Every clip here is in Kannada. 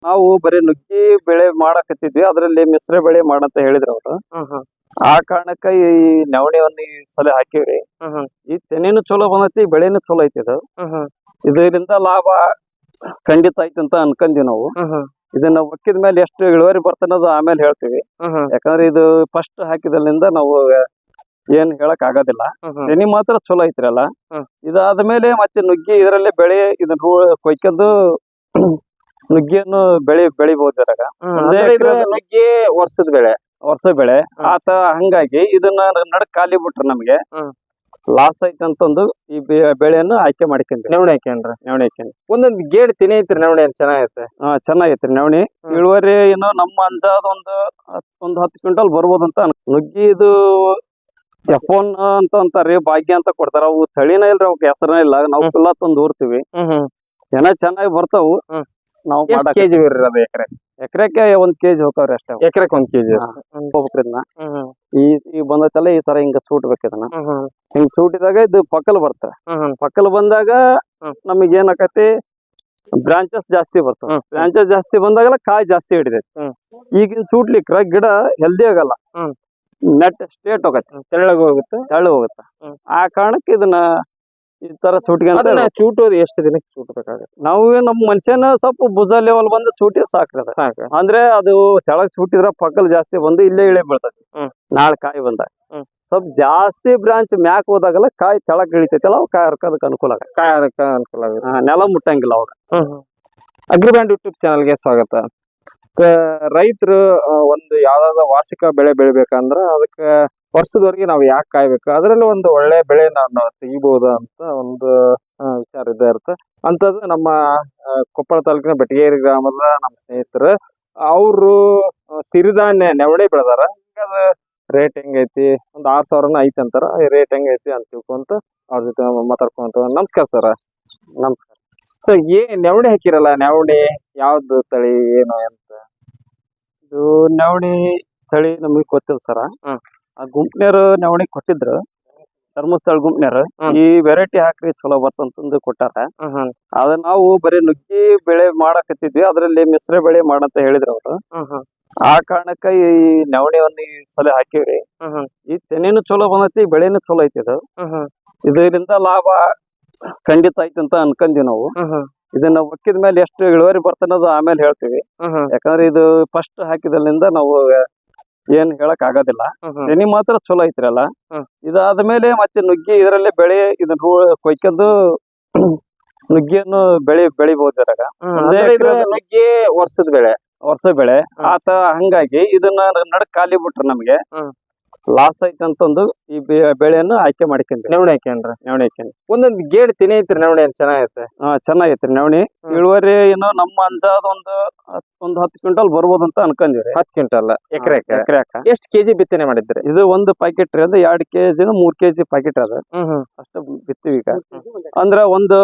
ನಾವು ಬರೀ ನುಗ್ಗಿ ಬೆಳೆ ಮಾಡಕತ್ತಿದ್ವಿ, ಅದ್ರಲ್ಲಿ ಮಿಶ್ರ ಬೆಳೆ ಮಾಡಂತ ಹೇಳಿದ್ರು ಅವ್ರು. ಆ ಕಾರಣಕ್ಕ ಈ ನವಣೆಯನ್ನ ಈ ಸಲ ಹಾಕಿವ್ರಿ. ಈ ತೆನೆನು ಚಲೋ ಬಂದೈತಿ, ಬೆಳೆನು ಚಲೋ ಐತಿ. ಇದರಿಂದ ಲಾಭ ಖಂಡಿತ ಐತಿ ಅಂತ ಅನ್ಕಂದಿವಿ ನಾವು. ಇದನ್ನ ಒಕ್ಕಿದ ಮೇಲೆ ಎಷ್ಟು ಇಳುವರಿ ಬರ್ತನ್ನೋದು ಆಮೇಲೆ ಹೇಳ್ತೀವಿ. ಯಾಕಂದ್ರೆ ಇದು ಫಸ್ಟ್ ಹಾಕಿದ್ರಿಂದ ನಾವು ಏನ್ ಹೇಳಕ್ ಆಗೋದಿಲ್ಲ. ತೆನಿ ಮಾತ್ರ ಚಲೋ ಐತ್ರಲ್ಲ. ಇದಾದ್ಮೇಲೆ ಮತ್ತೆ ನುಗ್ಗಿ ಇದರಲ್ಲೇ ಬೆಳೆ ಇದನ್ನ ಕೊಯ್ಕೊಂಡು ನುಗ್ಗಿಯನ್ನು ಬೆಳಿಬಹುದು. ನುಗ್ಗಿ ವರ್ಷದ ಬೆಳೆ ಆತ ಹಂಗಾಗಿ ಇದನ್ನ ನಡಕ್ ಖಾಲಿ ಬಿಟ್ರ ನಮ್ಗೆ ಲಾಸ್ ಐತಿ ಅಂತಂದು ಈ ಬೆಳೆಯನ್ನು ಆಯ್ಕೆ ಮಾಡ್ಕೊಂಡ್ರಿ. ನವಣೆ ಹಾಕ್ಯಂಡ್ರಿ. ಒಂದೊಂದ್ ಗೇಡ್ ತಿನಿ ಐತ್ರಿ ನವಣೆ ಚೆನ್ನಾಗೈತೆ. ಚೆನ್ನಾಗೈತ್ರಿ ನವಣಿ. ಇಳುವರಿ ಏನೋ ನಮ್ಮ ಅಂಜಾದ ಒಂದು 10 ಕ್ವಿಂಟಲ್ ಬರ್ಬೋದಂತ. ನುಗ್ಗಿ ಇದು F1 ಅಂತ ಅಂತಾರ್ರಿ, ಭಾಗ್ಯ ಅಂತ ಕೊಡ್ತಾರ. ಅವು ತಳಿನ ಇಲ್ರಿ, ಅವಕ್ ಹೆಸರನ ಇಲ್ಲ. ನಾವು ಕುಲ್ಲ ತಂದು ಊರ್ತಿವಿ, ಏನ ಚೆನ್ನಾಗಿ ಬರ್ತಾವು. ನಾವು ಎಕರೆಕ್ಕೆ 1 kg ಹೋಗ್ತಾವ್ರಿ ಅಷ್ಟೇ. ಎಕರೆಕ್ 1 kg ಹೋಗ್ಬೇಕ್ರಿ. ಇದನ್ನ ಈ ಬಂದೈತಲ್ಲ ಈ ತರ ಹಿಂಗ ಚೂಟ್ಬೇಕು. ಇದನ್ನ ಹಿಂಗ್ ಚೂಟಿದಾಗ ಇದು ಪಕ್ಕಲ್ ಬರ್ತವೆ. ಪಕ್ಕಲ್ ಬಂದಾಗ ನಮಗ್ ಏನಾಕತಿ, ಬ್ರಾಂಚಸ್ ಜಾಸ್ತಿ ಬರ್ತಾವ. ಬ್ರಾಂಚಸ್ ಜಾಸ್ತಿ ಬಂದಾಗಲ್ಲ ಕಾಯಿ ಜಾಸ್ತಿ ಹಿಡಿದೈತಿ. ಈಗಿನ ಚೂಟ್ಲಿಕ್ರ ಗಿಡ ಹೆಲ್ದಿ ಆಗಲ್ಲ, ನೆಟ್ ಸ್ಟೇಟ್ ಹೋಗತ್ತೆ, ತೆಳ್ಳಗ ಹೋಗುತ್ತೆ. ಆ ಕಾರಣಕ್ಕೆ ಇದನ್ನ ಈ ತರ ಚೂಟೋದು ಎಷ್ಟು ದಿನಕ್ಕೆ ಚೂಟಬೇಕಾಗತ್ತೆ? ನಾವು ನಮ್ಮ ಮನುಷ್ಯನ ಸ್ವಲ್ಪ ಭುಜ ಲೆವೆಲ್ ಬಂದು ಚೂಟಿ ಸಾಕ್ರದ ಸಾಕು. ಅಂದ್ರೆ ಅದು ತೆಳಗ್ ಚೂಟಿದ್ರ ಪಕ್ಕಲ್ ಜಾಸ್ತಿ ಬಂದು ಇಲ್ಲೇ ಇಳೆ ಬೀಳ್ತೈತಿ. ನಾಳೆ ಕಾಯಿ ಬಂದಾಗ ಸ್ವಲ್ಪ ಜಾಸ್ತಿ ಬ್ರಾಂಚ್ ಮ್ಯಾಕ್ ಹೋದಾಗಲ್ಲ ಕಾಯಿ ತೆಳಗ್ ಇಳಿತೈತಲ್ಲ, ಅವ್ ಕಾಯಿ ಹರ್ಕೋದಕ್ಕೆ ಅನುಕೂಲ ಆಗುತ್ತೆ. ನೆಲ ಮುಟ್ಟಂಗಿಲ್ಲ ಅವಾಗ. ಅಗ್ರಿಬ್ಯಾಂಡ್ ಯೂಟ್ಯೂಬ್ ಚಾನಲ್ಗೆ ಸ್ವಾಗತ. ರೈತರು ಒಂದು ಯಾವ್ದಾದ್ರು ವಾರ್ಷಿಕ ಬೆಳೆ ಬೆಳಿಬೇಕಂದ್ರ ಅದಕ್ಕೆ ವರ್ಷದವರೆಗೆ ನಾವು ಯಾಕೆ ಕಾಯ್ಬೇಕು, ಅದ್ರಲ್ಲಿ ಒಂದು ಒಳ್ಳೆ ಬೆಳೆ ನಾವು ತೆಗಿಬಹುದು ಅಂತ ಒಂದು ವಿಚಾರ ಇದ್ದೇ ಇರುತ್ತೆ. ಅಂತದ್ದು ನಮ್ಮ ಕೊಪ್ಪಳ ತಾಲೂಕಿನ ಬೆಟಗೇರಿ ಗ್ರಾಮದ ನಮ್ಮ ಸ್ನೇಹಿತರು ಅವರು ಸಿರಿಧಾನ್ಯ ನವಣೆ ಬೆಳೆದಾರ. ಅದು ರೇಟ್ ಹೆಂಗೈತಿ, ಒಂದು 6000 ಐತಿ ಅಂತಾರ. ರೇಟ್ ಹೆಂಗೈತಿ ಅಂತ ತಿಳ್ಕೊಂತ ಅವ್ರ ಜೊತೆ ಮಾತಾಡ್ಕೊಂತ. ನಮಸ್ಕಾರ ಸರ್. ನಮಸ್ಕಾರ ಸರ್. ನವಣೆ ಹಾಕಿರಲ್ಲ, ನವಣೆ ಯಾವ್ದು ತಳಿ ಏನು ಅಂತ? ಇದು ನವಣಿ ತಳಿ ನಮಗ್ ಗೊತ್ತಿಲ್ಲ ಸರ. ಆ ಗುಂಪ್ನ್ಯಾರು ನವಣಿ ಕೊಟ್ಟಿದ್ರು, ಧರ್ಮಸ್ಥಳ ಗುಂಪ್ನ್ಯಾರು. ಈ ವೆರೈಟಿ ಹಾಕ್ರಿ ಚಲೋ ಬರ್ತಂತಂದು ಕೊಟ್ಟಾರ. ಅದ ನಾವು ಬರೀ ನುಗ್ಗಿ ಬೆಳೆ ಮಾಡಕತ್ತಿದ್ವಿ, ಅದ್ರಲ್ಲಿ ಮಿಶ್ರ ಬೆಳೆ ಮಾಡಂತ ಹೇಳಿದ್ರು ಅವ್ರು. ಆ ಕಾರಣಕ್ಕ ಈ ನವಣಿಯನ್ನ ಈ ಸಲ ಹಾಕಿವ್ರಿ. ಈ ತೆನೆನು ಚಲೋ ಬಂದೈತಿ, ಬೆಳೆನು ಚಲೋ ಐತಿ. ಇದರಿಂದ ಲಾಭ ಖಂಡಿತ ಐತಿ ಅಂತ ಅನ್ಕಂದಿವಿ ನಾವು. ಇದನ್ನ ಒಕ್ಕಿದ ಮೇಲೆ ಎಷ್ಟು ಇಳುವರಿ ಬರ್ತನ್ನೋದು ಆಮೇಲೆ ಹೇಳ್ತೀವಿ. ಯಾಕಂದ್ರೆ ಇದು ಫಸ್ಟ್ ಹಾಕಿದ್ರಿಂದ ನಾವು ಏನ್ ಹೇಳಕ್ ಆಗೋದಿಲ್ಲ. ತೆನಿ ಮಾತ್ರ ಚಲೋ ಐತ್ರಲ್ಲ. ಇದಾದ್ಮೇಲೆ ಮತ್ತೆ ನುಗ್ಗಿ ಇದರಲ್ಲೇ ಬೆಳೆ ಇದನ್ನ ಕೊಯ್ಕೊಂಡು ನುಗ್ಗಿಯನ್ನು ಬೆಳಿಬಹುದು. ನುಗ್ಗಿ ವರ್ಷದ ಬೆಳೆ ಆತ ಹಂಗಾಗಿ ಇದನ್ನ ನಡಕ್ ಖಾಲಿ ಬಿಟ್ರ ನಮ್ಗೆ ಲಾಸ್ ಐತಿ ಅಂತಂದು ಈ ಬೆಳೆಯನ್ನು ಆಯ್ಕೆ ಮಾಡ್ಕೊಂಡ್ರಿ. ನವಣೆ ಹಾಕ್ಯಂಡ್ರಿ. ಒಂದೊಂದ್ ಗೇಡ್ ತಿನಿ ಐತ್ರಿ ನವಣೆ ಚೆನ್ನಾಗೈತೆ. ಚೆನ್ನಾಗೈತ್ರಿ ನವಣಿ. ಇಳುವರಿ ಏನೋ ನಮ್ಮ ಅಂಜಾದ ಒಂದು 10 ಕ್ವಿಂಟಲ್ ಬರ್ಬೋದಂತ ಅನ್ಕಂದಿವ್ರಿ. 10 ಕ್ವಿಂಟಲ್ ಎಕರೆಕ ಎಷ್ಟು ಕೆಜಿ ಬಿತ್ತನೆ ಮಾಡಿದ್ರಿ? ಇದು 1 ಪ್ಯಾಕೆಟ್ ರೀ. ಅದು 2 kg 3 kg ಪ್ಯಾಕೆಟ್ ಅದ. ಅಷ್ಟ ಬಿತ್ತೀವಿ ಈಗ. ಅಂದ್ರ ಒಂದು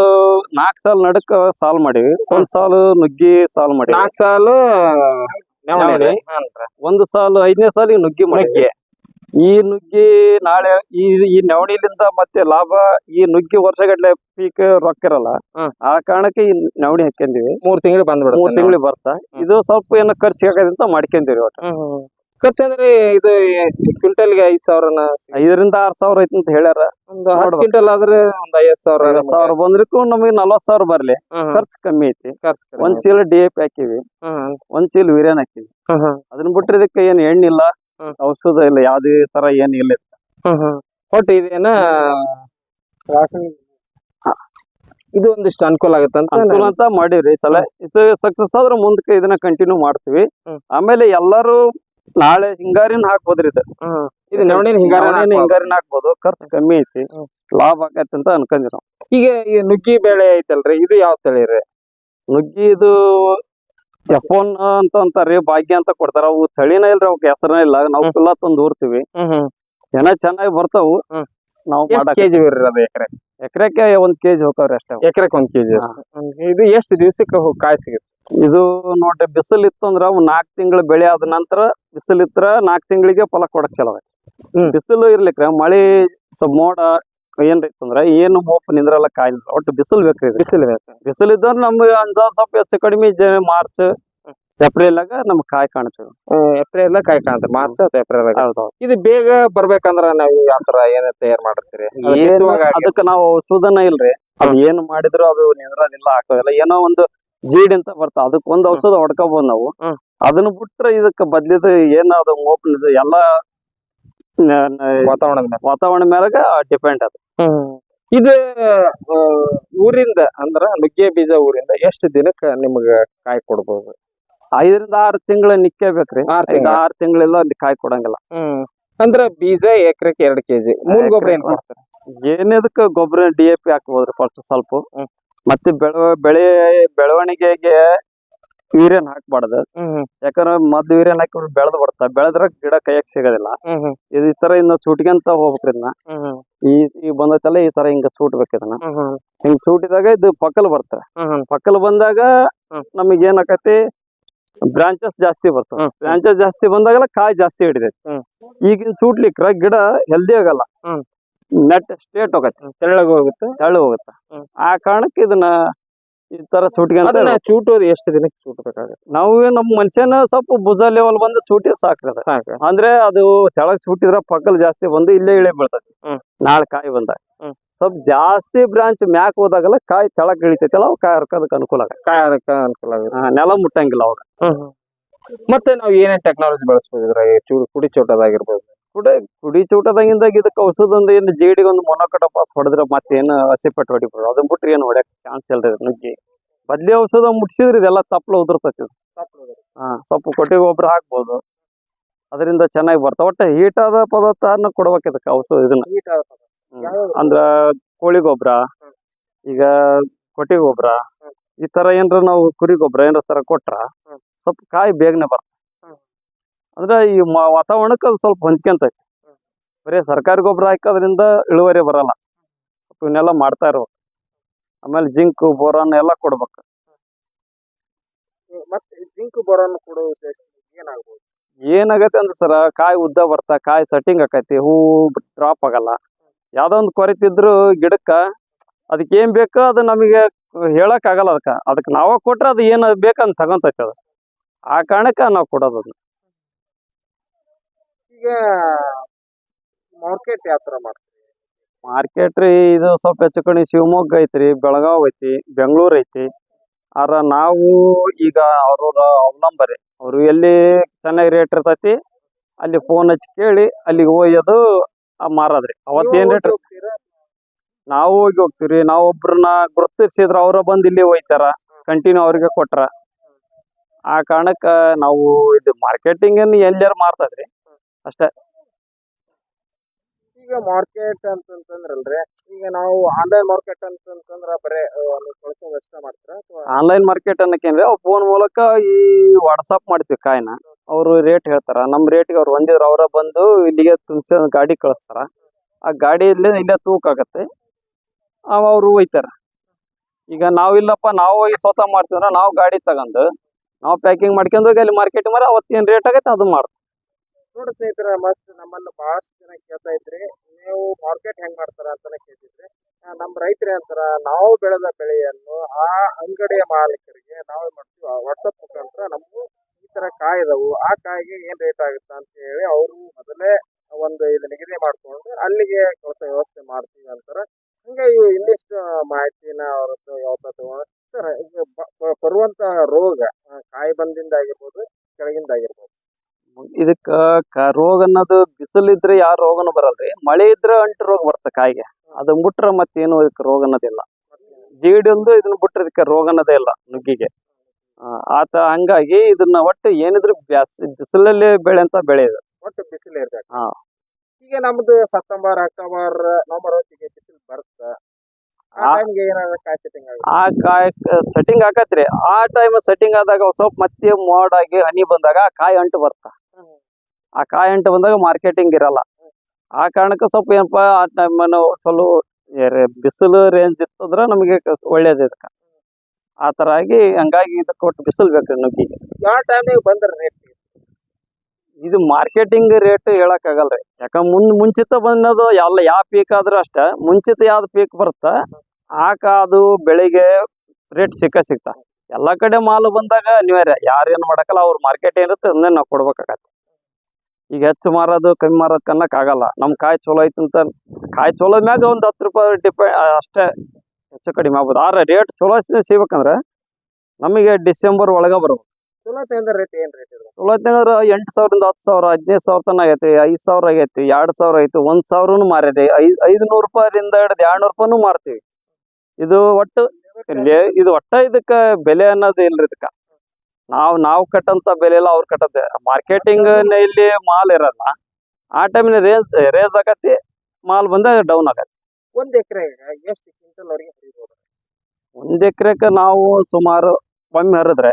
4 ಸಾಲ್ ನಡಕ್ ಸಾಲ್ ಮಾಡಿವಿ. 1 ಸಾಲು ನುಗ್ಗಿ ಸಾಲ್ ಮಾಡಿವಿ. 4 ಸಾಲು ನವಣೆ. 1 ಸಾಲು 5ನೇ ಸಾಲಿಗೆ ನುಗ್ಗಿ ಮಾಡಿವಿ. ಈ ನುಗ್ಗಿ ನಾಳೆ ಈ ನವಣಿಲಿಂದ ಮತ್ತೆ ಲಾಭ. ಈ ನುಗ್ಗಿ ವರ್ಷಗಟ್ಲೆ ಪೀಕ್ ರೊಕ್ಕ ಇರಲ್ಲ. ಆ ಕಾರಣಕ್ಕೆ ಈ ನವಣಿ ಹಾಕ್ಯಂದಿವಿ. 3 ತಿಂಗಳು ಬಂದ್ಬಿಡ. 3 ತಿಂಗಳಿಗೆ ಬರ್ತಾ. ಇದು ಸ್ವಲ್ಪ ಏನೋ ಖರ್ಚು ಆಗದಂತ ಮಾಡ್ಕೊಂದಿವಿ. ಒಟ್ಟು ಖರ್ಚು ಅಂದ್ರೆ ಇದು ಕ್ವಿಂಟಲ್ಗೆ 5000 5ರಿಂದ 6000 ಐತಿ ಅಂತ ಹೇಳ್ಯಾರ. ಒಂದು 10 ಕ್ವಿಂಟಲ್ ಆದ್ರೆ ಒಂದು 5000 ಬಂದ್ರಿಗೂ ನಮಗೆ 40,000 ಬರ್ಲಿ. ಖರ್ಚು ಕಮ್ಮಿ ಐತಿ. 1 ಚೀಲ DAP ಹಾಕಿವಿ, 1 ಚೀಲ ಯೂರಿಯಾನ್ ಹಾಕಿವಿ. ಅದನ್ನ ಬಿಟ್ರೆ ಇದಕ್ಕೆ ಏನ್ ಎಣ್ಣಿಲ್ಲ, ಔಷಧ ಇಲ್ಲ, ಯಾವ್ದೇ ತರ ಏನ್ ಇಲ್ಲ. ಒಟ್ಟು ಇದೇನ ಇದು ಒಂದಿಷ್ಟು ಅನುಕೂಲ ಅಂತ ಮಾಡಿವ್ರಿ. ಸಲ ಸಕ್ಸಸ್ ಆದ್ರೆ ಮುಂದಕ್ಕೆ ಇದನ್ನ ಕಂಟಿನ್ಯೂ ಮಾಡ್ತೀವಿ. ಆಮೇಲೆ ಎಲ್ಲಾರು ನಾಳೆ ಹಿಂಗಾರಿನ ಹಾಕ್ಬೋದ್ರಿ. ಇದು ನವಣಿನ ಹಿಂಗಾರಿನ ಹಾಕ್ಬೋದು. ಖರ್ಚು ಕಮ್ಮಿ ಐತಿ, ಲಾಭ ಆಗತ್ತೆ ಅಂತ ಅನ್ಕೊಂಡಿ ನಾವು. ಈಗ ಈ ನುಗ್ಗಿ ಬೆಳೆ ಐತಲ್ರಿ, ಇದು ಯಾವ ತಳಿ ರೀ? ನುಗ್ಗಿ ಇದು F1 ಅಂತ ಅಂತಾರ್ರಿ, ಭಾಗ್ಯ ಅಂತ ಕೊಡ್ತಾರ. ಅವು ತಳಿನ ಇಲ್ರಿ, ಅವಕ್ ಹೆಸರನ ಇಲ್ಲ. ನಾವು ಕುಲ್ಲ ತಂದು ಊರ್ತಿವಿ, ಏನ ಚೆನ್ನಾಗಿ ಬರ್ತಾವು. ನಾವು ಎಕರೆಕ್ಕೆ 1 kg ಹೋಗ್ತಾವ್ರಿ ಅಷ್ಟೇ. ಎಕರೆಕ್ 1 kg ಅಷ್ಟೇ. ಇದು ಎಷ್ಟು ದಿವಸಕ್ಕೆ ಕಾಯಿ ಸಿಗುತ್ತೆ? ಇದು ನೋಡ್ರಿ, ಬಿಸಿಲು ಇತ್ತು ಅಂದ್ರ 4 ತಿಂಗಳ ಬೆಳೆ ಆದ ನಂತರ ಬಿಸಿಲು ಇತ್ರ 4 ತಿಂಗಳಿಗೆ ಫಲ ಕೊಡಕ್ ಚಲೋ. ಬಿಸಿಲು ಇರ್ಲಿಕ್ರ ಮಳಿ ಸ್ವಲ್ಪ ಮೋಡ ಏನ್ರಿ ಇತ್ತಂದ್ರ ಏನು ಮೋಪ ನಿಂದ್ರಲ್ಲ, ಕಾಯಿಲ್ಲ. ಒಟ್ಟು ಬಿಸಿಲು ಬೇಕ್ರಿ. ಬಿಸಿಲು ಇದ್ರ ನಮ್ಗೆ ಅಂಜಾದ್ ಸ್ವಲ್ಪ ಹೆಚ್ಚು ಕಡಿಮೆ ಮಾರ್ಚ್ ಏಪ್ರಿಲಾಗ ನಮ್ಗ್ ಕಾಯಿ ಕಾಣ್ತೇವೆ. ಏಪ್ರಿಲ್ ಕಾಯಿ ಕಾಣ್ತದೆ, ಮಾರ್ಚ್ ಅಥವಾ ಏಪ್ರಿಲ್. ಹೌದೌದು. ಇದು ಬೇಗ ಬರ್ಬೇಕಂದ್ರ ನಾವು ಯಾವ ತರ ಏನ ತಯಾರು ಮಾಡಿರ್ತೀರಿ? ಏನು ಅದಕ್ಕ ನಾವು ಔಷಧನ ಇಲ್ರಿ, ಅದ್ ಏನ್ ಮಾಡಿದ್ರು ಅದು ನಿಂದ್ರದಿಲ್ಲ, ಹಾಕೋದಿಲ್ಲ. ಏನೋ ಒಂದು ಜೀಡಿ ಅಂತ ಬರ್ತಾವ, ಅದಕ್ ಒಂದ್ ಔಷಧ ಹೊಡ್ಕೋಬಹುದು ನಾವು. ಅದನ್ನ ಬಿಟ್ರೆ ಇದಕ್ಕ ಬದ್ಲಿದ ಏನ ಅದು ಓಪನ್ ಎಲ್ಲಾ ವಾತಾವರಣ ಮ್ಯಾಗ ಡಿಪೆಂಡ್ ಅದು. ಇದು ಊರಿಂದ ಅಂದ್ರ ನುಗ್ಗೆ ಬೀಜ ಊರಿಂದ ಎಷ್ಟು ದಿನಕ್ಕ ನಿಮ್ಗ ಕಾಯಿ ಕೊಡ್ಬೋದು? 5 ರಿಂದ 6 ತಿಂಗಳ ನಿಕ್ಕೇಬೇಕ್ರಿ. 6 ತಿಂಗಳೆಲ್ಲ ಅಲ್ಲಿ ಕಾಯಿ ಕೊಡಂಗಿಲ್ಲ. ಅಂದ್ರ ಬೀಜ ಎಕರೆಕ್ಕೆ 2 kg. ಮೂಲ ಗೊಬ್ಬರ ಏನ್ ಕೊಡ್ತಾರೆ? ಏನೇದಕ್ಕ ಗೊಬ್ಬರ DAP ಹಾಕ್ಬೋದ್ರಿ ಫಸ್ಟ್ ಸ್ವಲ್ಪ. ಮತ್ತೆ ಬೆಳವಣಿಗೆಗೆ ಯೂರಿಯನ್ ಹಾಕ್ಬಾರ್ದು. ಯಾಕಂದ್ರ ಮೊದ್ಲು ಯೂರಿಯನ್ ಹಾಕಿ ಬೆಳೆದ್ ಬರ್ತಾ, ಬೆಳೆದ್ರ ಗಿಡ ಕೈಯಾಗ ಸಿಗೋದಿಲ್ಲ. ಈ ತರ ಇನ್ನ ಚೂಟ್ಕೊಂತ ಹೋಗ್ಬೇಕ್ರಿ ಇದನ್ನ. ಈ ಬಂದೈತಲ್ಲ ಈ ತರ ಹಿಂಗ ಚೂಟ್ಬೇಕು ಇದನ್ನ. ಹಿಂಗ್ ಚೂಟಿದಾಗ ಇದು ಪಕ್ಕಲ್ ಬರ್ತವೆ. ಪಕ್ಕಲ್ ಬಂದಾಗ ನಮಗ್ ಏನ್ ಆಕತಿ, ಬ್ರಾಂಚಸ್ ಜಾಸ್ತಿ ಬರ್ತವೆ. ಬ್ರಾಂಚಸ್ ಜಾಸ್ತಿ ಬಂದಾಗಲ್ಲ ಕಾಯಿ ಜಾಸ್ತಿ ಹಿಡಿದೈತಿ. ಈಗಿನ ಚೂಟ್ಲಿಕ್ರ ಗಿಡ ಹೆಲ್ದಿ ಆಗಲ್ಲ, ನೆಟ್ ಸ್ಟೇಟ್ ಹೋಗತ್ತೆ, ತೆಳ್ಳಗ್ ಹೋಗುತ್ತೆ. ಆ ಕಾರಣಕ್ಕೆ ಇದನ್ನ ಈ ತರ ಚೂಟ್ಕೊಂತ ಚೂಟೋದು ಎಷ್ಟು ದಿನಕ್ಕೆ ಚೂಟ್ಬೇಕಾಗುತ್ತೆ? ನಾವು ನಮ್ಮ ಮನುಷ್ಯನ ಸ್ವಲ್ಪ ಭುಜ ಲೆವೆಲ್ ಬಂದು ಚೂಟಿ ಸಾಕ್ರದ. ಅಂದ್ರೆ ಅದು ತೆಳಗ್ ಚೂಟಿದ್ರ ಪಕ್ಕಲ್ ಜಾಸ್ತಿ ಬಂದು ಇಲ್ಲೇ ಇಳೆ ಬೀಳ್ತೈತಿ. ನಾಳೆ ಕಾಯಿ ಬಂದಾಗ ಸ್ವಲ್ಪ ಜಾಸ್ತಿ ಬ್ರಾಂಚ್ ಮ್ಯಾಕ್ ಹೋದಾಗಲ್ಲ ಕಾಯಿ ತೆಳಗ್ ಇಳಿತೈತಲ್ಲ, ಅವ್ ಕಾಯಿ ಹರ್ಕೋದಕ್ಕೆ ಅನುಕೂಲ ಆಗುತ್ತೆ. ನೆಲ ಮುಟ್ಟಂಗಿಲ್ಲ ಅವಾಗ. ಮತ್ತೆ ನಾವ್ ಏನೇನ್ ಟೆಕ್ನಾಲಜಿ ಬಳಸ್ಬೋದು? ಕುಡಿ ಚೋಟದಾಗಿರ್ಬೋದು, ಕುಡಿ ಚೂಟದಾಗಿಂದಾಗ ಇದಕ್ಕೆ ಔಷಧ ಒಂದು ಏನು ಜೇಡಿಗೆ ಒಂದು ಮೊನೊಕಟಪಾಸ್ ಹೊಡೆದ್ರೆ ಮತ್ತೇನು ಹಸಿಪಟ್ಟು ಹೊಡಿಬೋದು. ಅದನ್ನ ಬಿಟ್ರೆ ಏನು ಹೊಡ್ಯಕ್ ಚಾನ್ಸ್ ಇಲ್ರಿ ನುಗ್ಗಿ. ಬದ್ಲಿ ಔಷಧ ಮುಟ್ಸಿದ್ರಿ ಇದೆಲ್ಲ ತಪ್ಪಲ ಉದುರ್ತೈತಿ. ಸ್ವಲ್ಪ ಕೊಟ್ಟಿಗೆ ಗೊಬ್ಬರ ಹಾಕ್ಬೋದು, ಅದರಿಂದ ಚೆನ್ನಾಗಿ ಬರ್ತಾವ. ಒಟ್ಟ ಹೀಟಾದ ಪದಾರ್ಥನ ಕೊಡ್ಬೇಕು ಇದಕ್ಕೆ ಔಷಧ. ಇದನ್ನ ಅಂದ್ರ ಕೋಳಿ ಗೊಬ್ಬರ, ಈಗ ಕೊಟ್ಟಿಗೆ ಗೊಬ್ಬರ, ಈ ತರ ಏನ್ರ ನಾವು ಕುರಿ ಗೊಬ್ಬರ ಏನ್ರ ತರ ಕೊಟ್ರ ಸ್ವಲ್ಪ ಕಾಯಿ ಬೇಗನೆ ಬರ್ತದೆ. ಅಂದ್ರೆ ಈ ವಾತಾವರಣಕ್ಕೆ ಅದು ಸ್ವಲ್ಪ ಹೊಂದ್ಕೊಂತೈತಿ. ಬರೀ ಸರ್ಕಾರಿ ಗೊಬ್ಬರ ಹಾಕೋದ್ರಿಂದ ಇಳುವರಿ ಬರಲ್ಲ. ಇವನ್ನೆಲ್ಲ ಮಾಡ್ತಾ ಇರ್ಬೇಕು. ಆಮೇಲೆ ಜಿಂಕ್ ಬೋರಾನ್ ಎಲ್ಲ ಕೊಡ್ಬೇಕು. ಮತ್ತೆ ಜಿಂಕ್ ಬೋರಾನ್ ಕೊಡೋ ಉದ್ದೇಶ ಏನಾಗ್ಬೋದು? ಏನಾಗತ್ತೆ ಅಂದ್ರೆ ಸರ, ಕಾಯಿ ಉದ್ದ ಬರ್ತಾ, ಕಾಯಿ ಸೆಟ್ಟಿಂಗ್ ಆಕೈತಿ, ಹೂ ಡ್ರಾಪ್ ಆಗಲ್ಲ. ಯಾವ್ದೋ ಒಂದು ಕೊರತಿದ್ರು ಗಿಡಕ್ಕ ಅದಕ್ಕೆ ಏನ್ ಬೇಕೋ ಅದು ನಮಗೆ ಹೇಳಕ್ ಆಗಲ್ಲ. ಅದಕ್ಕೆ ನಾವ ಕೊಟ್ರೆ ಅದು ಏನ್ ಬೇಕಂತ ತಗೊಂತೈತಿ ಅದು. ಆ ಕಾರಣಕ್ಕೆ ನಾವು ಕೊಡೋದು. ಈಗ ಮಾರ್ಕೆಟ್ ಯಾವ ತರ ಮಾಡ್ತೀವಿ? ಮಾರ್ಕೆಟ್ ರೀ, ಇದು ಸ್ವಲ್ಪ ಹೆಚ್ಚು ಕಡೆ ಶಿವಮೊಗ್ಗ ಐತ್ರಿ, ಬೆಳಗಾವ್ ಐತಿ, ಬೆಂಗಳೂರು ಐತಿ. ಆದ್ರ ನಾವು ಈಗ ಅವ್ರ ಅವಲಂಬರಿ, ಅವ್ರು ಎಲ್ಲಿ ಚೆನ್ನಾಗಿ ರೇಟ್ ಇರ್ತೈತಿ ಅಲ್ಲಿ ಫೋನ್ ಹಚ್ಚಿ ಕೇಳಿ ಅಲ್ಲಿಗೆ ಒಯ್ಯೋದು, ಮಾರದ್ರಿ. ಅವತ್ತೇನ್ ರೇಟ್ ನಾವು ಹೋಗಿ ಹೋಗ್ತಿವ್ರಿ. ನಾವ್ ಒಬ್ರನ್ನ ಗುರುತಿಸಿದ್ರ ಅವ್ರ ಬಂದ್ ಇಲ್ಲಿ ಒಯ್ತಾರ, ಕಂಟಿನ್ಯೂ ಅವ್ರಿಗೆ ಕೊಟ್ರ. ಆ ಕಾರಣಕ್ಕ ನಾವು ಇದು ಮಾರ್ಕೆಟಿಂಗ್ ಎಲ್ಲಾರು ಮಾಡ್ತದ್ರಿ ಅಷ್ಟೇ. ಈಗ ಮಾರ್ಕೆಟ್ ಅಂತಂದ್ರಲ್ರಿ, ಈಗ ನಾವು ಆನ್ಲೈನ್ ಮಾರ್ಕೆಟ್ ಅಂತಂದ್ರ ಬರೇ ಕಳ್ಸೋದಷ್ಟ ಮಾಡ್ತಾರ? ಆನ್ಲೈನ್ ಮಾರ್ಕೆಟ್ ಅನ್ನಕೇನ್ರಿ, ಅವ್ರ ಫೋನ್ ಮೂಲಕ ಈ ವಾಟ್ಸಪ್ ಮಾಡ್ತೀವಿ ಕಾಯಿನ. ಅವ್ರು ರೇಟ್ ಹೇಳ್ತಾರ, ನಮ್ ರೇಟ್ಗೆ ಅವ್ರು ಹೊಂದಿದ್ರು ಅವರ ಬಂದು ಇಲ್ಲಿಗೆ ತುಂಬಿಸ ಗಾಡಿ ಕಳಿಸ್ತಾರ. ಆ ಗಾಡಿಯಲ್ಲಿ ಇಲ್ಲೇ ತೂಕ ಆಗತ್ತೆ, ಅವ್ರು ಒಯ್ತಾರ. ಈಗ ನಾವಿಲ್ಲಪ್ಪ ನಾವು ಹೋಗಿ ಸ್ವತಃ ಮಾಡ್ತೀವ್ರ, ನಾವು ಗಾಡಿ ತಗೊಂಡು ನಾವು ಪ್ಯಾಕಿಂಗ್ ಮಾಡ್ಕೊಂಡು ಹೋಗಿ ಅಲ್ಲಿ ಮಾರ್ಕೆಟ್ ಮಾರಿ ಅವತ್ತೇನ್ ರೇಟ್ ಆಗತ್ತೆ ಅದು ಮಾಡ್ತೀವಿ. ನೋಡಿ ಸ್ನೇಹಿತರೆ, ಮಸ್ತ್ ನಮ್ಮನ್ನ ಬಹಳಷ್ಟು ಜನ ಕೇಳ್ತಾ ಇದ್ರಿ, ನೀವು ಮಾರ್ಕೆಟ್ ಹೆಂಗ್ ಮಾಡ್ತಾರ ಅಂತಾನೆ ಕೇಳ್ತಿದ್ರಿ. ನಮ್ ರೈತರೇ ಅಂತಾರ, ನಾವು ಬೆಳೆದ ಬೆಳೆಯನ್ನು ಆ ಅಂಗಡಿಯ ಮಾಲೀಕರಿಗೆ ನಾವು ಮಾಡ್ತೀವಿ ವಾಟ್ಸಪ್ ಮುಖಾಂತರ ನಮಗೂ ಈ ತರ ಕಾಯಿ ಇದಾವು, ಆ ಕಾಯಿಗೆ ಏನ್ ರೇಟ್ ಆಗುತ್ತ ಅಂತ ಹೇಳಿ ಅವರು ಮೊದಲೇ ಒಂದು ಇದು ನಿಗದಿ ಮಾಡ್ಕೊಂಡು ಅಲ್ಲಿಗೆ ಕಳಿಸೋ ವ್ಯವಸ್ಥೆ ಮಾಡ್ತೀವಿ ಅಂತಾರ. ಹಂಗೆ ಇನ್ನಿಷ್ಟು ಮಾಹಿತಿನ ಅವ್ರದ್ದು ಯಾವತ್ತ ತಗೊಂಡು ಸರ್, ಈಗ ಬರುವಂತ ರೋಗ ಕಾಯಿ ಬಂದಿಂದ ಆಗಿರ್ಬೋದು, ಕೆಳಗಿಂದ ಆಗಿರ್ಬೋದು, ಇದಕ್ಕ ರೋಗ ಅನ್ನೋದು ಬಿಸಿಲಿದ್ರೆ ಯಾವ ರೋಗನು ಬರಲ್ರಿ. ಮಳೆ ಇದ್ರೆ ಅಂಟು ರೋಗ ಬರ್ತದೆ ಕಾಯಿಗೆ. ಅದನ್ನ ಬಿಟ್ರೆ ಮತ್ತೇನು ಇದಕ್ಕೆ ರೋಗ ಅನ್ನೋದಿಲ್ಲ. ಜೇಡಿ ಒಂದು ಇದನ್ನ ಬಿಟ್ರೆ ಇದಕ್ಕೆ ರೋಗ ಅನ್ನೋದೇ ಇಲ್ಲ ನುಗ್ಗಿಗೆ. ಹಂಗಾಗಿ ಇದನ್ನ ಒಟ್ಟು ಏನಿದ್ರು ಬಿಸಿಲಲ್ಲಿ ಬೆಳೆಂತ ಬೆಳೆ ಇದು. ಒಟ್ಟು ಬಿಸಿಲು ಇರ್ಬೇಕು. ಈಗ ನಮ್ದು ಸೆಪ್ಟೆಂಬರ್, ಅಕ್ಟೋಬರ್, ನವೆಂಬರ್ ಹೊತ್ತಿಗೆ ಬಿಸಿಲು ಬರುತ್ತೆ. ಆ ಕಾಯಿ ಸೆಟ್ಟಿಂಗ್ ಆಕತ್ರಿ. ಆ ಟೈಮ್ ಸೆಟ್ಟಿಂಗ್ ಆದಾಗ ಸ್ವಲ್ಪ ಮತ್ತೆ ಮೋಡಾಗಿ ಹನಿ ಬಂದಾಗ ಆ ಕಾಯಿ ಅಂಟು ಬರ್ತ. ಆ ಕಾಯಿ ಅಂಟು ಬಂದಾಗ ಮಾರ್ಕೆಟಿಂಗ್ ಇರಲ್ಲ. ಆ ಕಾರಣಕ್ಕೆ ಸ್ವಲ್ಪ ಏನಪ್ಪಾ ಆ ಟೈಮ್ ಸ್ವಲ್ಪ ಬಿಸಿಲು ರೇಂಜ್ ಇತ್ತಂದ್ರ ನಮಗೆ ಒಳ್ಳೇದು ಇದಕ್ಕ. ಆ ತರ ಆಗಿ ಹಂಗಾಗಿ ಇದಕ್ಕೆ ಒಟ್ಟು ಬಿಸಿಲು ಬೇಕ್ರಿ ನುಗ್ಗಿಗೆ. ಯಾವ ಟೈಮಿಗೆ ಬಂದ್ರ ರೇಟ್? ಇದು ಮಾರ್ಕೆಟಿಂಗ್ ರೇಟ್ ಹೇಳಕ್ ಆಗಲ್ರಿ. ಯಾಕಂದ್ರೆ ಮುಂಚಿತ ಬಂದದು ಎಲ್ಲ ಯಾವ ಪೀಕ್ ಆದ್ರೂ ಅಷ್ಟ, ಮುಂಚಿತ ಯಾವ್ದು ಪೀಕ್ ಬರುತ್ತ ಆಕ ಅದು ಬೆಳಿಗ್ಗೆ ರೇಟ್ ಸಿಗ್ತಾ. ಎಲ್ಲಾ ಕಡೆ ಮಾಲ್ ಬಂದಾಗ ಅನಿವಾರ್ಯ ಯಾರೇನ್ ಮಾಡಕಲ್ಲ ಅವ್ರ ಮಾರ್ಕೆಟ್ ಏನಿರುತ್ತೆ ಅದನ್ನೇ ನಾವು ಕೊಡ್ಬೇಕಾಗತ್ತೆ. ಈಗ ಹೆಚ್ಚು ಮಾರೋದು ಕಮ್ಮಿ ಮಾರೋದು ಅನ್ನಕ್ ಆಗಲ್ಲ. ನಮ್ ಕಾಯಿ ಚಲೋ ಐತಂತ ಕಾಯಿ ಚಲೋ ಮ್ಯಾಗ ಒಂದ್ 10 ರೂಪಾಯಿ ಡಿಪೆಂಡ್ ಅಷ್ಟೇ ಹೆಚ್ಚು ಕಡಿಮೆ ಆಗ್ಬೋದು. ಆದ್ರೆ ರೇಟ್ ಚಲೋ ಸಿಗ್ಬೇಕಂದ್ರೆ ನಮಗೆ ಡಿಸೆಂಬರ್ ಒಳಗ ಬರ್ಬೇಕು. ಚಲೋ ತಂದ್ರ ರೇಟ್ ಏನ್ ರೇಟ್ ಇದೆ? ಚಲೋ ಐತಂದ್ರ 8,000 10,000 15,000 ತನ ಆಗೈತಿ, 5,000 ಆಗೈತಿ, 2,000 ಐತಿ, 1,000 ಮಾರ್ಯಾರಿ, 500 ರೂಪಾಯಿಂದ ಹಿಡಿದು 200 ರೂಪಾಯಿನೂ ಮಾರ್ತೀವಿ. ಇದು ಒಟ್ಟು ಇದು ಇದಕ್ಕ ಬೆಲೆ ಅನ್ನೋದು ಇಲ್ರಿ. ಇದಕ್ಕ ನಾವು ಕಟ್ಟಂತ ಬೆಲೆ ಇಲ್ಲ, ಅವ್ರು ಕಟ್ಟತ್ತೆ. ಮಾರ್ಕೆಟಿಂಗ್ ಇಲ್ಲಿ ಮಾಲ್ ಇರಲ್ಲ, ಆ ಟೈಮ್ನ ರೇಸ್ ಆಗತಿ, ಮಾಲ್ ಬಂದಾಗ ಡೌನ್ ಆಗತ್ತೆ. ಒಂದ್ ಎಕರೆ ಎಷ್ಟು ಕ್ವಿಂಟಲ್ ವರೆಗೆ ಹರಿಬೋದು? 1 ಎಕರೆಕ ನಾವು ಸುಮಾರು ಒಮ್ಮೆ ಹರಿದ್ರೆ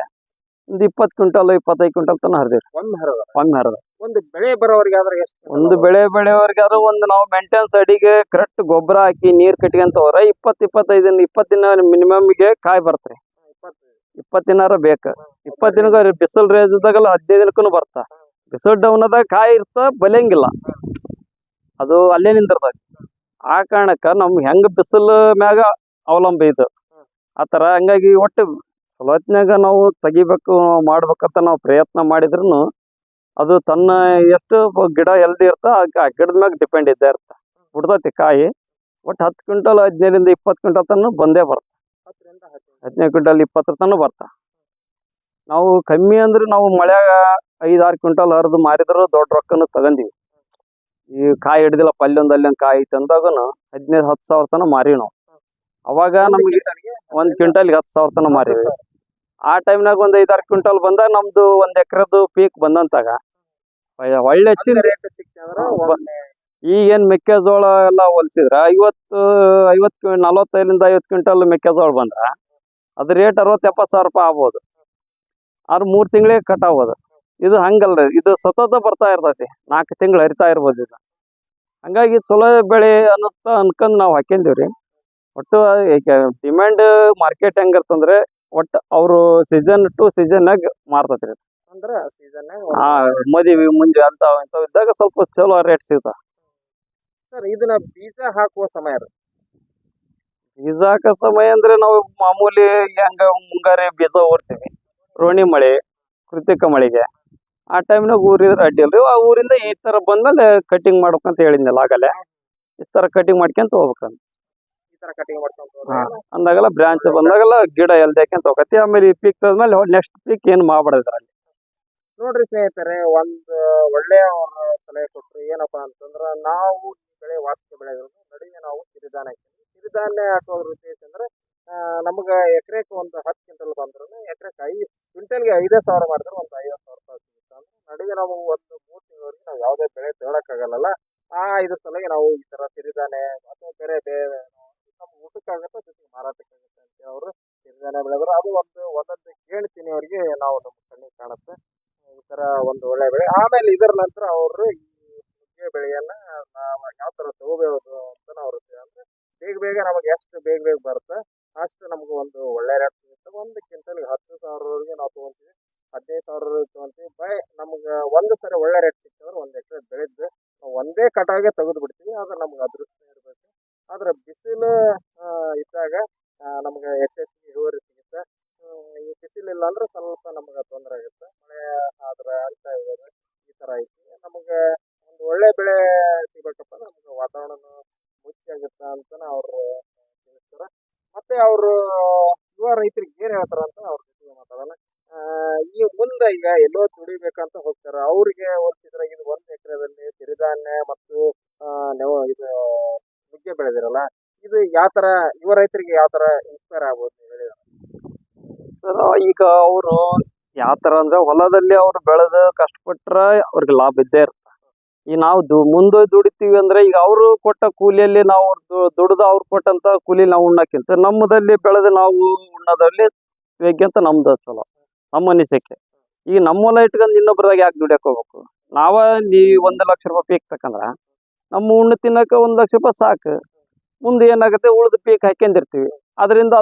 ಒಂದು 20 ಕ್ವಿಂಟಲ್ 25 ಕ್ವಿಂಟಲ್ ತನ ಹರಿದಿರಿ. ಒಮ್ಮೆ ಹರದ ಒಮ್ಮೆ ಹರಿದ ಒಂದು ಬೆಳೆ ಬರೋವರೆಗೆ ಆದ್ರೆ ಎಷ್ಟು? ಒಂದು ಬೆಳೆ ಬೆಳೆಯವರೆಗಾದ್ರೂ ಒಂದು ನಾವು ಮೇಂಟೆನ್ಸ್ ಅಡಿಗೆ ಕರೆಕ್ಟ್ ಗೊಬ್ಬರ ಹಾಕಿ ನೀರ್ ಕಟ್ಕೊಂತ ಹೋದ್ರೆ 20 ದಿನ ಮಿನಿಮಮ್ಗೆ ಕಾಯಿ ಬರ್ತ್ರಿ. 20 ದಿನಾರ ಬೇಕು. 20 ದಿನ ಬಿಸಿಲು ರೇಜ್ ಇದ್ದಾಗಲ್ಲ 15 ದಿನಕ್ಕೂ ಬರ್ತಾ. ಬಿಸಿಲು ಡೌನ್ ಆದಾಗ ಕಾಯಿ ಇರ್ತಾ ಬಲಿಯಂಗಿಲ್ಲ, ಅದು ಅಲ್ಲೇ ನಿಂದಿರ್ತೈತಿ. ಆ ಕಾರಣಕ್ಕ ನಮ್ಗೆ ಹೆಂಗ್ ಬಿಸಿಲು ಮ್ಯಾಗ ಅವಲಂಬ ಇದು ಆತರ. ಹಂಗಾಗಿ ಒಟ್ಟು ಚಲೋತ್ನಾಗ ನಾವು ತೆಗಿಬೇಕು ಮಾಡ್ಬೇಕಂತ ನಾವು ಪ್ರಯತ್ನ ಮಾಡಿದ್ರು ಅದು ತನ್ನ ಎಷ್ಟು ಗಿಡ ಹೆಲ್ದಿ ಇರ್ತ ಆ ಗಿಡದ ಮ್ಯಾಗ ಡಿಪೆಂಡ್ ಇದ್ದೇ ಇರ್ತ. ಬಿಡ್ತೈತಿ ಕಾಯಿ ಒಟ್ಟು 10 ಕ್ವಿಂಟಲ್ 15ರಿಂದ 20 ಕ್ವಿಂಟಲ್ ತನ ಬಂದೇ ಬರ್ತ. 15 ಕ್ವಿಂಟಲ್ 20 ತನ ಬರ್ತ. ನಾವು ಕಮ್ಮಿ ಅಂದ್ರೆ ನಾವು ಮಳ್ಯಾಗ 5-6 ಕ್ವಿಂಟಲ್ ಹರಿದು ಮಾರಿದ್ರು ದೊಡ್ಡ ರೊಕ್ಕನು ತಗೊಂಡಿವಿ. ಈ ಕಾಯಿ ಹಿಡ್ದಿಲ್ಲ ಪಲ್ಯೊಂದ್ ಅಲ್ಲೊಂದ್ ಕಾಯಿ ತಂದಾಗನು 15-10 ಸಾವಿರ ತನ ಮಾರಿ ನಾವು. ಅವಾಗ ನಮ್ಗೆ 1 ಕ್ವಿಂಟಲ್ಗೆ 10,000 ತನ ಮಾರಿವಿ. ಆ ಟೈಮ್ನಾಗ ಒಂದ್ 5-6 ಕ್ವಿಂಟಲ್ ಬಂದಾಗ ನಮ್ದು 1 ಎಕರೆದು ಪೀಕ್ ಬಂದಂತಾಗ ಒಳ್ಳೆ ಹೆಚ್ಚಿನ ಈಗೇನ್ ಮೆಕ್ಕೆಜೋಳ ಎಲ್ಲ ಹೊಲ್ಸಿದ್ರ 45ರಿಂದ 50 ಕ್ವಿಂಟಲ್ ಮೆಕ್ಕೆಜೋಳ ಬಂದ್ರ ಅದ್ರ ರೇಟ್ 60-70 ಸಾವಿರ ರೂಪಾಯಿ ಆಗ್ಬೋದು. ಆದ್ರೆ 3 ತಿಂಗಳಿಗೆ ಕಟ್ ಆಗ್ಬೋದು. ಇದು ಹಂಗಲ್ರಿ, ಇದು ಸತತ ಬರ್ತಾ ಇರ್ತೈತಿ, 4 ತಿಂಗಳು ಹರಿತಾ ಇರ್ಬೋದು ಇದು. ಹಂಗಾಗಿ ಚಲೋ ಬೆಳೆ ಅನ್ಕೊಂಡ್ ನಾವು ಹಾಕೊಂಡಿವ್ರಿ. ಒಟ್ಟು ಡಿಮ್ಯಾಂಡ್ ಮಾರ್ಕೆಟ್ ಹೆಂಗಿರ್ತಂದ್ರೆ ಒಟ್ಟು ಅವರು ಸೀಸನ್ ಟು ಸೀಸನ್ ಆಗಿ ಮಾರ್ತೈತ್ರಿ. ಅಂದ್ರ ಸೀಸನ್ ಮದುವೆ ಮುಂಜೆ ಅಂತ ಇದ್ದಾಗ ಸ್ವಲ್ಪ ಚಲೋ ರೇಟ್ ಸಿಗ್ತಾವ. ಸರ್ ಇದನ್ನ ಬೀಜ ಹಾಕುವ ಸಮಯ ಬೀಜ ಹಾಕೋ ಸಮಯ ಅಂದ್ರೆ ನಾವು ಮಾಮೂಲಿ ಹೆಂಗ ಮುಂಗಾರಿ ಬೀಜ ಊರ್ತೀವಿ. ರೋಣಿ ಮಳೆ ಕೃತಿಕ ಮಳೆಗೆ ಆ ಟೈಮ್ನಾಗ ಊರಿದ್ರೆ ಅಡ್ಡಿ ಇಲ್ರಿ. ಆ ಊರಿಂದ ಈ ತರ ಬಂದ್ಮೇಲೆ ಕಟಿಂಗ್ ಮಾಡ್ಬೇಕಂತ ಹೇಳಿದ್ನಲ್ಲ ಆಗಲೇ, ಇಷ್ಟ ತರ ಕಟಿಂಗ್ ಮಾಡ್ಕೊಂತ ಹೋಗ್ಬೇಕಂತ. ಈ ತರ ಕಟಿಂಗ್ ಮಾಡ್ಕೊಂಡು ಅಂದಾಗೆಲ್ಲ ಬ್ರಾಂಚ್ ಬಂದಾಗೆಲ್ಲ ಗಿಡ ಎಲ್ದಿ ಹಾಕ್ಯಂತ ಹೋಗತಿ. ಆಮೇಲೆ ಈ ಪೀಕ್ ತದ್ಮೇಲೆ ನೆಕ್ಸ್ಟ್ ಪೀಕ್ ಏನ್ ಮಾಡ್ಬಾರ್ದ್ರಲ್ಲಿ. ನೋಡ್ರಿ ಸ್ನೇಹಿತರೆ, ಒಂದು ಒಳ್ಳೆಯ ಸಲಹೆ ಕೊಟ್ರು. ಏನಪ್ಪಾ ಅಂತಂದ್ರ ನಾವು ಈ ಬೆಳೆ ವಾರ್ಷಿಕ ಬೆಳೆಗಳನ್ನು ನಡುವೆ ನಾವು ಸಿರಿಧಾನ್ಯ ಹಾಕೋದ್ರ ಉದ್ದೇಶ ಅಂದ್ರೆ ನಮ್ಗ ಎಕರೆಗೆ ಒಂದು 10 ಕ್ವಿಂಟಲ್ ಬಂದ್ರು ಎಕರೆಗೆ ಕ್ವಿಂಟಲ್ಗೆ 5,000 ಮಾಡಿದ್ರೆ ಒಂದು 50,000 ರೂಪಾಯಿ ಸಿಗುತ್ತೆ. ಅಂದ್ರೆ ನಡುವೆ ನಾವು ಒಂದು 3 ತಿಂಗಳಿಗೆ ನಾವು ಯಾವುದೇ ಬೆಳೆ ತಗೊಳಕ್ಕಾಗಲ್ಲ. ಇದ್ರ ಸಲುವಾಗಿ ನಾವು ಈ ತರ ಸಿರಿಧಾನ್ಯ ಅಥವಾ ಬೇರೆ ನಮ್ಮ ಊಟಕ್ಕಾಗತ್ತೆ ಜೊತೆಗೆ ಮಾರಾಟಕ್ಕಾಗತ್ತೆ ಅಂತ ಅವರು ಸಿರಿಧಾನ್ಯ ಬೆಳೆದ್ರು. ಅದು ಒಂದೊಂದು ಗೇಣು ತಿನ್ನಿಯವರಿಗೆ ನಾವು ನಮ್ಮ ಕಣ್ಣಿಗೆ ಕಾಣುತ್ತೆ ಈ ತರ ಒಂದು ಒಳ್ಳೆ ಬೆಳೆ. ಆಮೇಲೆ ಇದರ ನಂತರ ಅವರು ಈ ನುಗ್ಗೆ ಬೆಳೆಯನ್ನ ನಾವು ಯಾವ ತರ ತಗೋಬಹುದು ಅಂತ ಅವ್ರು ಅಂದ್ರೆ ಬೇಗ ನಮಗೆ ಎಷ್ಟು ಬೇಗ ಬರುತ್ತೆ ಅಷ್ಟು ನಮ್ಗೆ ಒಂದು ಒಳ್ಳೆ ರೇಟ್ ಸಿಗುತ್ತೆ. 1 ಕ್ವಿಂಟಲ್ಗೆ 10,000 ನಾವು ತಗೊಂತೀವಿ, 15,000 ತಗೊಂತೀವಿ. ನಮ್ಗೆ ಒಂದು ಸರಿ ಒಳ್ಳೆ ರೇಟ್ ಸಿಕ್ತಂದ್ರೆ 1 ಎಕರೆ ಬೆಳೆದ್ದು ಒಂದೇ ಕಟಾಗೆ ತೆಗೆದು ಬಿಡ್ತೀವಿ. ಆದ್ರೆ ನಮ್ಗೆ ಅದೃಷ್ಟ ಇರಬೇಕು. ಆದ್ರೆ ಬಿಸಿಲು ಇದ್ದಾಗ ನಮ್ಗೆ ಹೆಚ್ಚೆಚ್ಚಿಗೆ ಇಳುವರಿ ಸಿಗುತ್ತೆ. ಈ ಬಿಸಿಲಿಲ್ಲ ಅಂದ್ರೆ ಸ್ವಲ್ಪ ನಮ್ಗೆ ತೊಂದರೆ ಆಗುತ್ತೆ. ಮಳೆ ಆದ್ರೆ ಅಂತ ಈ ತರ ಐತಿ. ನಮ್ಗೆ ಒಂದು ಒಳ್ಳೆ ಬೆಳೆ ಸಿಗ್ಬೇಕಪ್ಪ ನಮ್ಗೆ ವಾತಾವರಣ ಮುಖ್ಯ ಆಗುತ್ತ ಅಂತಾನೆ ಅವ್ರು ತಿಳಿಸ್ತಾರ. ಮತ್ತೆ ಅವರು ಯುವ ರೈತರಿಗೆ ಏನ್ ಹೇಳ್ತಾರ ಅಂತ ಅವ್ರ ಜೊತೆಗೆ ಮಾತಾಡೋಣ. ಈ ಮುಂದೆ ಈಗ ಎಲ್ಲೋ ದುಡಿಬೇಕಂತ ಹೋಗ್ತಾರ, ಅವ್ರಿಗೆ ಹೋಲಿಸಿದ್ರೆ ಇದು 1 ಎಕರೆದಲ್ಲಿ ಸಿರಿಧಾನ್ಯ ಮತ್ತು ಇದು ನುಗ್ಗೆ ಬೆಳೆದಿರಲ್ಲ, ಇದು ಯಾವ ತರ ಯುವ ರೈತರಿಗೆ ಯಾವ ತರ ಇನ್ಸ್ಪೈರ್ ಆಗ್ಬೋದು ನೀವು ಹೇಳಿದ್ರೆ? ಸರ್ ಈಗ ಅವರು ಯಾವ ತರ ಅಂದ್ರೆ ಹೊಲದಲ್ಲಿ ಅವ್ರು ಬೆಳೆದು ಕಷ್ಟಪಟ್ರ ಅವ್ರಿಗೆ ಲಾಭ ಇದ್ದೇ ಇರ್ತ. ಈಗ ನಾವು ಮುಂದೆ ದುಡಿತೀವಿ ಅಂದ್ರೆ ಈಗ ಅವರು ಕೊಟ್ಟ ಕೂಲಿಯಲ್ಲಿ ನಾವು ದುಡ್ದು ಅವ್ರು ಕೊಟ್ಟಂತ ಕೂಲಿ ನಾವು ಉಣ್ಣಕ್ಕಿಂತ ನಮ್ಮದಲ್ಲಿ ಬೆಳೆದು ನಾವು ಉಣ್ಣೋದ್ರಲ್ಲಿ ಯೋಗ್ಯ ಅಂತ ನಮ್ದು ಚಲೋ, ನಮ್ಮ ಅನಿಸಿಕೆ. ಈಗ ನಮ್ಮ ಹೊಲ ಇಟ್ಕೊಂಡು ಇನ್ನೊಬ್ರದಾಗ ಯಾಕೆ ದುಡಿಯಕ್ ಹೋಗ್ಬೇಕು? ನೀ 1 ಲಕ್ಷ ರೂಪಾಯಿ ಪೀಕ್ ತಕಂದ್ರ ನಮ್ಮ ಉಣ್ಣು ತಿನ್ನಕ 1 ಲಕ್ಷ ರೂಪಾಯಿ ಸಾಕು. ಮುಂದೆ ಏನಾಗುತ್ತೆ, ಉಳಿದ ಪೀಕ್ ಹಾಕೊಂಡಿರ್ತೀವಿ, ಅದರಿಂದ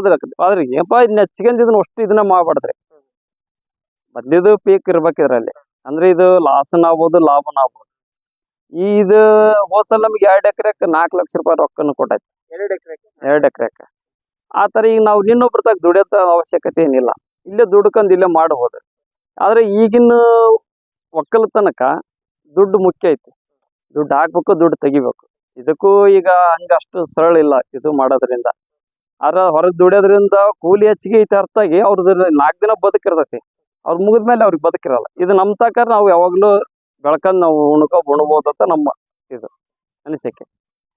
ಆದ್ರೆ ಏನಪ್ಪ ನೆಚ್ಕೊಂಡು ಅಷ್ಟು ಇದನ್ನ ಮಾಡ್ಬಾರ್ದ್ರಿ. ಮೊದ್ಲಿದು ಪೀಕ್ ಇರ್ಬೇಕು ಇದ್ರಲ್ಲಿ. ಅಂದ್ರೆ ಇದು ಲಾಸ್ನ ಆಗ್ಬೋದು ಲಾಭನ ಆಗ್ಬೋದು. ಇದು ಹೋದ್ಸಲ ನಮ್ಗೆ 2 ಎಕರೆಕ್ಕೆ 4 ಲಕ್ಷ ರೂಪಾಯಿ ರೊಕ್ಕನು ಕೊಟ್ಟೈತಿ. 2 ಎಕರೆಗೆ 2 ಎಕರೆಕ್ಕೆ ಆ ತರ ಈಗ ನಾವು ಇನ್ನೊಬ್ರದಾಗ ದುಡಿಯೋ ಅವಶ್ಯಕತೆ ಏನಿಲ್ಲ. ಇಲ್ಲೇ ದುಡ್ಕೊಂಡ್ ಇಲ್ಲೇ ಮಾಡಬಹುದು. ಆದ್ರೆ ಈಗಿನ ಒಕ್ಕಲತನಕ ದುಡ್ಡು ಮುಖ್ಯ ಐತಿ. ದುಡ್ಡು ಹಾಕ್ಬೇಕು, ದುಡ್ಡು ತೆಗಿಬೇಕು. ಇದಕ್ಕೂ ಈಗ ಹಂಗಷ್ಟು ಸರಳ ಇಲ್ಲ ಇದು ಮಾಡೋದ್ರಿಂದ. ಆದ್ರ ಹೊರಗೆ ದುಡಿಯೋದ್ರಿಂದ ಕೂಲಿ ಹೆಚ್ಚಿಗೆ ಐತೆ ಹೊರತಾಗಿ ಅವ್ರದ್ದು 4 ದಿನ ಬದುಕಿರ್ತೈತಿ. ಅವ್ರು ಮುಗಿದ್ಮೇಲೆ ಅವ್ರಿಗೆ ಬದುಕಿರಲ್ಲ. ಇದು ನಮ್ಮ ತಕ ನಾವು ಯಾವಾಗ್ಲೂ ಬೆಳ್ಕೊಂಡ್ ನಾವು ಉಣ್ಬೋದು ಅಂತ ನಮ್ಮ ಇದು ಅನಿಸಿಕೆ.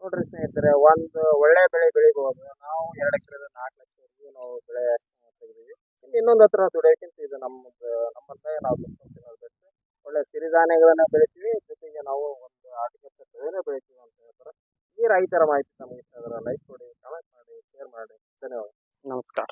ನೋಡ್ರಿ ಸ್ನೇಹಿತರೆ, ಒಂದು ಒಳ್ಳೆ ಬೆಳೆ ಬೆಳಿಬಹುದು. ನಾವು 2 ಎಕರೆ 4 ಲಕ್ಷವರೆಗೂ ನಾವು ಬೆಳೆ ತೆಗೆದಿವಿ. ಇನ್ನೊಂದು ಹತ್ರ ದುಡಿಯೋಕ್ಕಿಂತ ಇದು ನಮ್ಮಂತ ನಾವು ದುಡ್ಡು ಒಳ್ಳೆ ಸಿರಿಧಾನ್ಯಗಳನ್ನ ಬೆಳಿತೀವಿ. ಜೊತೆಗೆ ನಾವು ಒಂದು ಆರ್ಥಿಕ ಬೆಳೆನ ಬೆಳಿತೀವಿ ಅಂತ ಹೇಳ್ತಾರೆ. ಈ ರೈತರ ಮಾಹಿತಿ ನಮಗೆ ಇಷ್ಟ ಆದ್ರೆ ಲೈಕ್ ಕೊಡಿ, ಕಮೆಂಟ್ ಮಾಡಿ, ಶೇರ್ ಮಾಡಿ. ಧನ್ಯವಾದ. ನಮಸ್ಕಾರ.